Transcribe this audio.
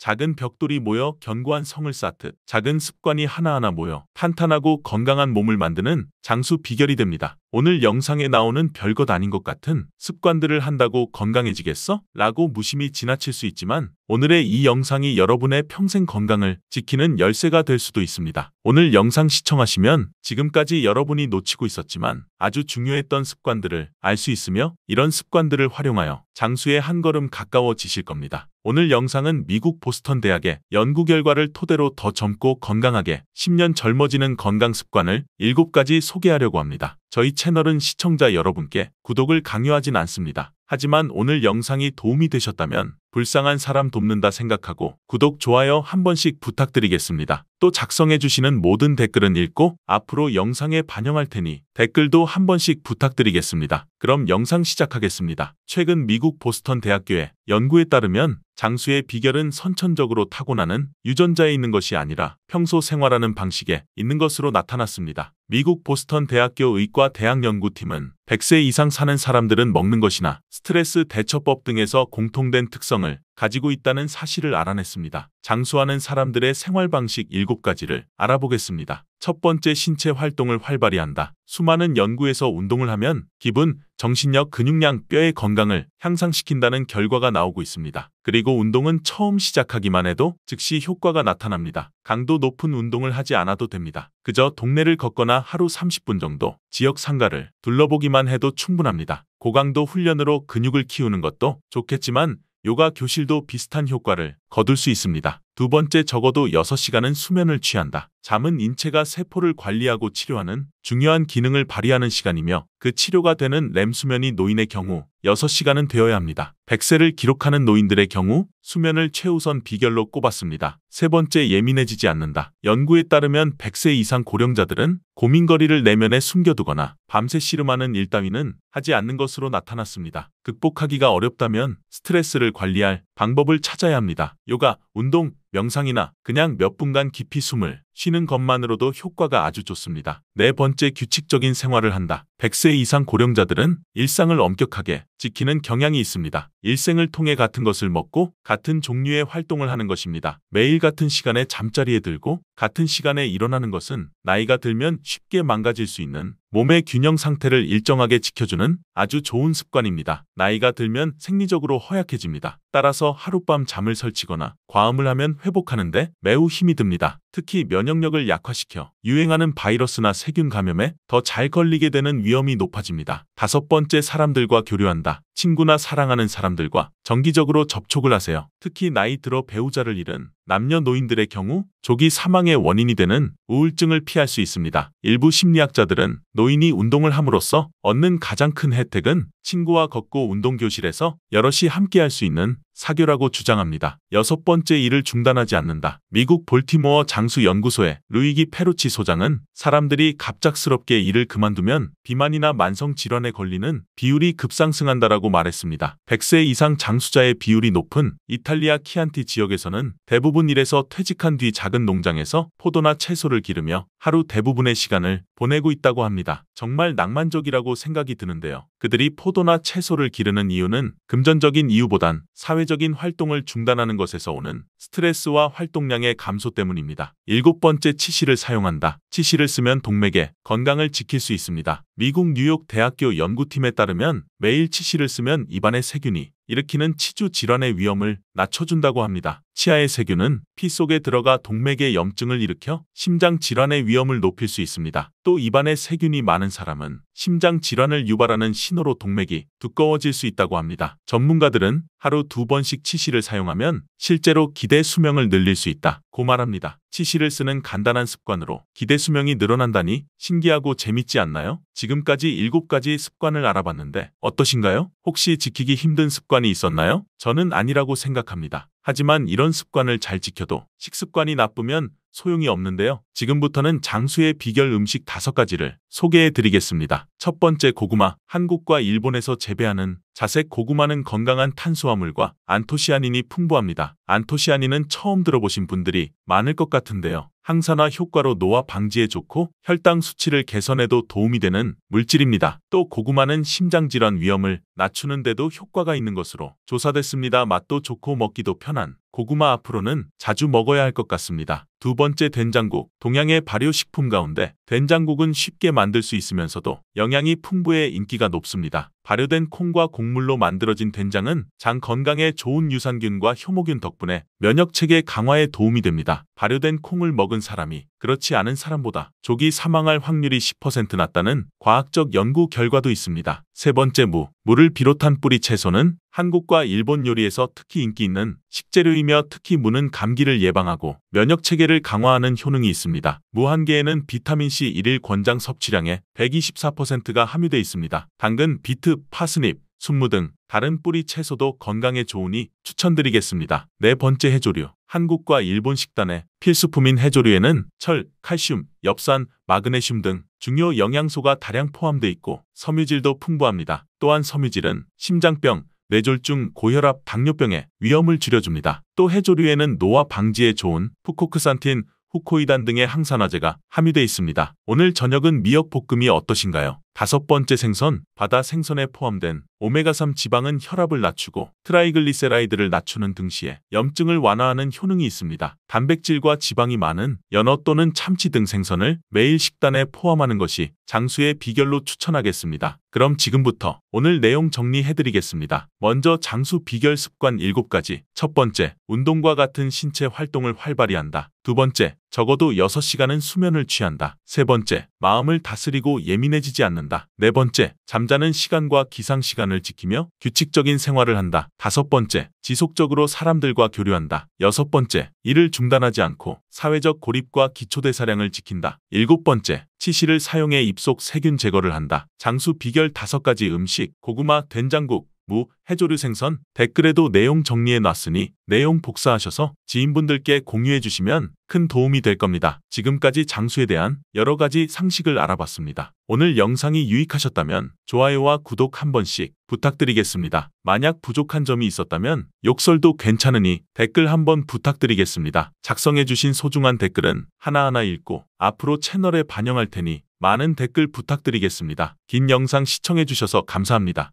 작은 벽돌이 모여 견고한 성을 쌓듯 작은 습관이 하나하나 모여 탄탄하고 건강한 몸을 만드는 장수 비결이 됩니다. 오늘 영상에 나오는 별것 아닌 것 같은 습관들을 한다고 건강해지겠어? 라고 무심히 지나칠 수 있지만 오늘의 이 영상이 여러분의 평생 건강을 지키는 열쇠가 될 수도 있습니다. 오늘 영상 시청하시면 지금까지 여러분이 놓치고 있었지만 아주 중요했던 습관들을 알 수 있으며 이런 습관들을 활용하여 장수에 한 걸음 가까워지실 겁니다. 오늘 영상은 미국 보스턴 대학의 연구 결과를 토대로 더 젊고 건강하게 10년 젊어지는 건강 습관을 7가지 소개하려고 합니다. 저희 채널은 시청자 여러분께 구독을 강요하진 않습니다. 하지만 오늘 영상이 도움이 되셨다면 불쌍한 사람 돕는다 생각하고 구독, 좋아요 한 번씩 부탁드리겠습니다. 또 작성해주시는 모든 댓글은 읽고 앞으로 영상에 반영할 테니 댓글도 한 번씩 부탁드리겠습니다. 그럼 영상 시작하겠습니다. 최근 미국 보스턴 대학교의 연구에 따르면 장수의 비결은 선천적으로 타고나는 유전자에 있는 것이 아니라 평소 생활하는 방식에 있는 것으로 나타났습니다. 미국 보스턴 대학교 의과 대학 연구팀은 100세 이상 사는 사람들은 먹는 것이나 스트레스 대처법 등에서 공통된 특성을 가지고 있다는 사실을 알아냈습니다. 장수하는 사람들의 생활 방식 7가지를 알아보겠습니다. 첫 번째, 신체 활동을 활발히 한다. 수많은 연구에서 운동을 하면 기분, 정신력, 근육량, 뼈의 건강을 향상시킨다는 결과가 나오고 있습니다. 그리고 운동은 처음 시작하기만 해도 즉시 효과가 나타납니다. 강도 높은 운동을 하지 않아도 됩니다. 그저 동네를 걷거나 하루 30분 정도 지역 상가를 둘러보기만 해도 충분합니다. 고강도 훈련으로 근육을 키우는 것도 좋겠지만 요가 교실도 비슷한 효과를 거둘 수 있습니다. 두 번째, 적어도 6시간은 수면을 취한다. 잠은 인체가 세포를 관리하고 치료하는 중요한 기능을 발휘하는 시간이며 그 치료가 되는 렘 수면이 노인의 경우 6시간은 되어야 합니다. 100세를 기록하는 노인들의 경우 수면을 최우선 비결로 꼽았습니다. 세 번째, 예민해지지 않는다. 연구에 따르면 100세 이상 고령자들은 고민거리를 내면에 숨겨두거나 밤새 씨름하는 일 따위는 하지 않는 것으로 나타났습니다. 극복하기가 어렵다면 스트레스를 관리할 방법을 찾아야 합니다. 요가, 운동, 명상이나 그냥 몇 분간 깊이 숨을 쉬는 것만으로도 효과가 아주 좋습니다. 네 번째, 규칙적인 생활을 한다. 100세 이상 고령자들은 일상을 엄격하게 지키는 경향이 있습니다. 일생을 통해 같은 것을 먹고 같은 종류의 활동을 하는 것입니다. 매일 같은 시간에 잠자리에 들고 같은 시간에 일어나는 것은 나이가 들면 쉽게 망가질 수 있는 몸의 균형 상태를 일정하게 지켜주는 아주 좋은 습관입니다. 나이가 들면 생리적으로 허약해집니다. 따라서 하룻밤 잠을 설치거나 과음을 하면 회복하는데 매우 힘이 듭니다. 특히 면역력을 약화시켜 유행하는 바이러스나 세균 감염에 더 잘 걸리게 되는 위험이 높아집니다. 다섯 번째, 사람들과 교류한다. 친구나 사랑하는 사람들과 정기적으로 접촉을 하세요. 특히 나이 들어 배우자를 잃은 남녀노인들의 경우 조기 사망의 원인이 되는 우울증을 피할 수 있습니다. 일부 심리학자들은 노인이 운동을 함으로써 얻는 가장 큰 혜택은 친구와 걷고 운동교실에서 여럿이 함께할 수 있는 사교라고 주장합니다. 여섯 번째, 일을 중단하지 않는다. 미국 볼티모어 장수연구소의 루이기 페루치 소장은 사람들이 갑작스럽게 일을 그만두면 비만이나 만성질환에 걸리는 비율이 급상승한다라고 말했습니다. 100세 이상 장수자의 비율이 높은 이탈리아 키안티 지역에서는 대부분 일에서 퇴직한 뒤 작은 농장에서 포도나 채소를 기르며 하루 대부분의 시간을 보내고 있다고 합니다. 정말 낭만적이라고 생각이 드는데요. 그들이 포도나 채소를 기르는 이유는 금전적인 이유보단 사회적인 활동을 중단하는 것에서 오는 스트레스와 활동량의 감소 때문입니다. 일곱 번째, 치실을 사용한다. 치실을 쓰면 동맥의 건강을 지킬 수 있습니다. 미국 뉴욕 대학교 연구팀에 따르면 매일 치실을 쓰면 입안의 세균이 일으키는 치주 질환의 위험을 낮춰준다고 합니다. 치아의 세균은 피 속에 들어가 동맥의 염증을 일으켜 심장 질환의 위험을 높일 수 있습니다. 또 입안에 세균이 많은 사람은 심장 질환을 유발하는 신호로 동맥이 두꺼워질 수 있다고 합니다. 전문가들은 하루 2번씩 치실을 사용하면 실제로 기대 수명을 늘릴 수 있다고 말합니다. 치실을 쓰는 간단한 습관으로 기대 수명이 늘어난다니 신기하고 재밌지 않나요? 지금까지 7가지 습관을 알아봤는데 어떠신가요? 혹시 지키기 힘든 습관이 있었나요? 저는 아니라고 생각합니다. 하지만 이런 습관을 잘 지켜도 식습관이 나쁘면 소용이 없는데요. 지금부터는 장수의 비결 음식 5가지를 소개해 드리겠습니다. 첫 번째, 고구마. 한국과 일본에서 재배하는 자색 고구마는 건강한 탄수화물과 안토시아닌이 풍부합니다. 안토시아닌은 처음 들어보신 분들이 많을 것 같은데요. 항산화 효과로 노화 방지에 좋고 혈당 수치를 개선에도 도움이 되는 물질입니다. 또 고구마는 심장질환 위험을 낮추는 데도 효과가 있는 것으로 조사됐습니다. 맛도 좋고 먹기도 편한 고구마 앞으로는 자주 먹어야 할 것 같습니다. 두 번째, 된장국. 동양의 발효식품 가운데 된장국은 쉽게 만들 수 있으면서도 영양이 풍부해 인기가 높습니다. 발효된 콩과 곡물로 만들어진 된장은 장 건강에 좋은 유산균과 효모균 덕분에 면역체계 강화에 도움이 됩니다. 발효된 콩을 먹은 사람이 그렇지 않은 사람보다 조기 사망할 확률이 10% 낮다는 과학적 연구 결과도 있습니다. 세 번째, 무를 비롯한 뿌리 채소는 한국과 일본 요리에서 특히 인기 있는 식재료이며 특히 무는 감기를 예방하고 면역체계를 강화하는 효능이 있습니다. 무 한 개에는 비타민C 일일 권장 섭취량의 124%가 함유되어 있습니다. 당근, 비트, 파스닙, 순무 등 다른 뿌리 채소도 건강에 좋으니 추천드리겠습니다. 네 번째, 해조류. 한국과 일본 식단의 필수품인 해조류에는 철, 칼슘, 엽산, 마그네슘 등 중요 영양소가 다량 포함되어 있고 섬유질도 풍부합니다. 또한 섬유질은 심장병, 뇌졸중, 고혈압, 당뇨병의 위험을 줄여줍니다. 또 해조류에는 노화 방지에 좋은 후코크산틴, 후코이단 등의 항산화제가 함유되어 있습니다. 오늘 저녁은 미역볶음이 어떠신가요? 다섯 번째, 생선. 바다 생선에 포함된 오메가3 지방은 혈압을 낮추고 트라이글리세라이드를 낮추는 등시에 염증을 완화하는 효능이 있습니다. 단백질과 지방이 많은 연어 또는 참치 등 생선을 매일 식단에 포함하는 것이 장수의 비결로 추천하겠습니다. 그럼 지금부터 오늘 내용 정리해드리겠습니다. 먼저 장수 비결 습관 7가지. 첫 번째, 운동과 같은 신체 활동을 활발히 한다. 두 번째, 적어도 6시간은 수면을 취한다. 세 번째, 마음을 다스리고 예민해지지 않는다. 네 번째, 잠자는 시간과 기상 시간을 지키며 규칙적인 생활을 한다. 다섯 번째, 지속적으로 사람들과 교류한다. 여섯 번째, 일을 중단하지 않고 사회적 고립과 기초대사량을 지킨다. 일곱 번째, 치실을 사용해 입속 세균 제거를 한다. 장수 비결 5가지 음식. 고구마, 된장국, 무, 해조류, 생선. 댓글에도 내용 정리해 놨으니 내용 복사하셔서 지인분들께 공유해 주시면 큰 도움이 될 겁니다. 지금까지 장수에 대한 여러 가지 상식을 알아봤습니다. 오늘 영상이 유익하셨다면 좋아요와 구독 한 번씩 부탁드리겠습니다. 만약 부족한 점이 있었다면 욕설도 괜찮으니 댓글 한번 부탁드리겠습니다. 작성해 주신 소중한 댓글은 하나하나 읽고 앞으로 채널에 반영할 테니 많은 댓글 부탁드리겠습니다. 긴 영상 시청해 주셔서 감사합니다.